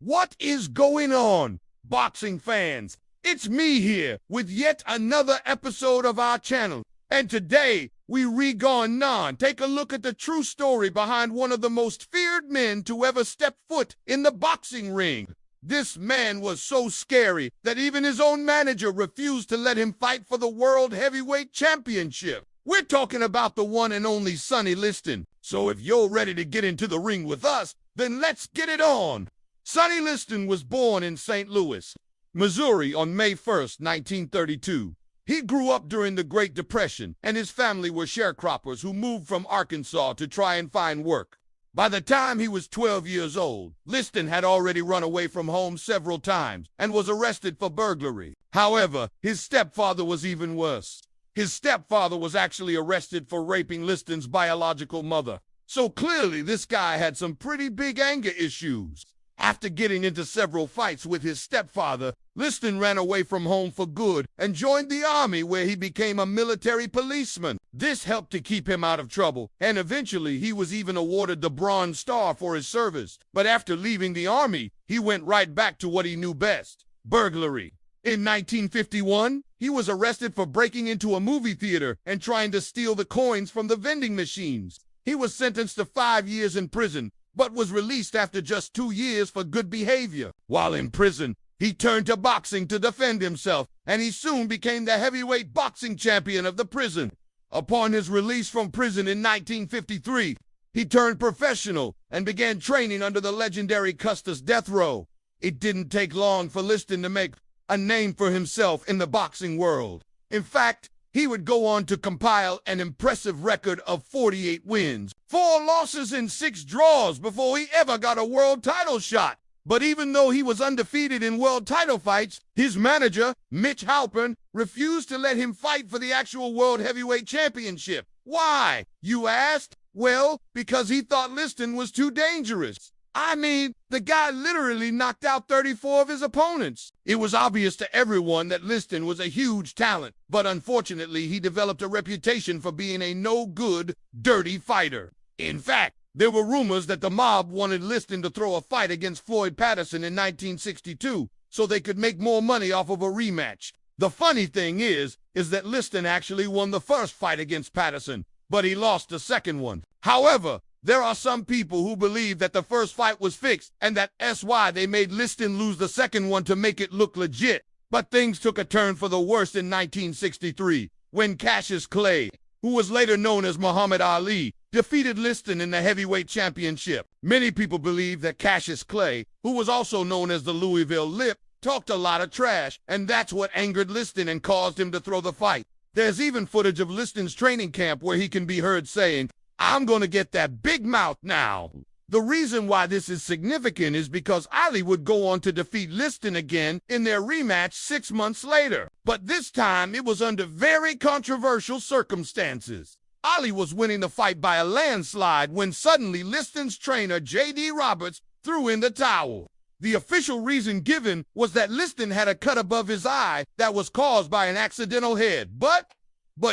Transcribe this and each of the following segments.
What is going on, boxing fans? It's me here with yet another episode of our channel. And today, we take a look at the true story behind one of the most feared men to ever step foot in the boxing ring. This man was so scary that even his own manager refused to let him fight for the World Heavyweight Championship. We're talking about the one and only Sonny Liston. So if you're ready to get into the ring with us, then let's get it on. Sonny Liston was born in St. Louis, Missouri on May 1st, 1932. He grew up during the Great Depression, and his family were sharecroppers who moved from Arkansas to try and find work. By the time he was 12 years old, Liston had already run away from home several times and was arrested for burglary. However, his stepfather was even worse. His stepfather was actually arrested for raping Liston's biological mother. So clearly this guy had some pretty big anger issues. After getting into several fights with his stepfather, Liston ran away from home for good and joined the army, where he became a military policeman. This helped to keep him out of trouble, and eventually he was even awarded the Bronze Star for his service. But after leaving the army, he went right back to what he knew best: burglary. In 1951, he was arrested for breaking into a movie theater and trying to steal the coins from the vending machines. He was sentenced to 5 years in prison, but was released after just 2 years for good behavior. While in prison, he turned to boxing to defend himself, and he soon became the heavyweight boxing champion of the prison. Upon his release from prison in 1953, he turned professional and began training under the legendary Custis Death Row. It didn't take long for Liston to make a name for himself in the boxing world. In fact, he would go on to compile an impressive record of 48 wins, 4 losses, and 6 draws before he ever got a world title shot. But even though he was undefeated in world title fights, his manager, Mitch Halpern, refused to let him fight for the actual World Heavyweight Championship. Why, you asked? Well, because he thought Liston was too dangerous. I mean, the guy literally knocked out 34 of his opponents. It was obvious to everyone that Liston was a huge talent, but unfortunately he developed a reputation for being a no-good, dirty fighter. In fact, there were rumors that the mob wanted Liston to throw a fight against Floyd Patterson in 1962 so they could make more money off of a rematch. The funny thing is that Liston actually won the first fight against Patterson, but he lost the second one. However, there are some people who believe that the first fight was fixed and that's why they made Liston lose the second one to make it look legit. But things took a turn for the worse in 1963 when Cassius Clay, who was later known as Muhammad Ali, defeated Liston in the heavyweight championship. Many people believe that Cassius Clay, who was also known as the Louisville Lip, talked a lot of trash, and that's what angered Liston and caused him to throw the fight. There's even footage of Liston's training camp where he can be heard saying, "I'm gonna get that big mouth now." The reason why this is significant is because Ali would go on to defeat Liston again in their rematch 6 months later. But this time it was under very controversial circumstances. Ali was winning the fight by a landslide when suddenly Liston's trainer, J.D. Roberts, threw in the towel. The official reason given was that Liston had a cut above his eye that was caused by an accidental head. But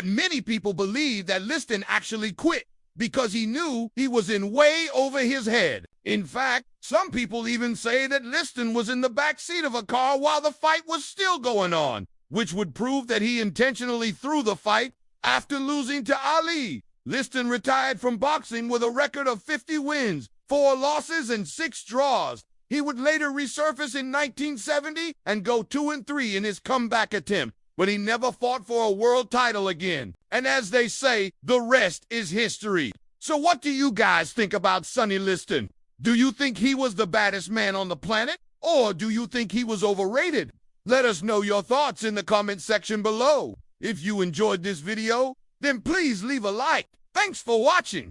many people believe that Liston actually quit because he knew he was in way over his head. In fact, some people even say that Liston was in the back seat of a car while the fight was still going on, which would prove that he intentionally threw the fight after losing to Ali. Liston retired from boxing with a record of 50 wins, 4 losses, and 6 draws. He would later resurface in 1970 and go 2-3 in his comeback attempt, but he never fought for a world title again. And as they say, the rest is history. So what do you guys think about Sonny Liston? Do you think he was the baddest man on the planet? Or do you think he was overrated? Let us know your thoughts in the comment section below. If you enjoyed this video, then please leave a like. Thanks for watching.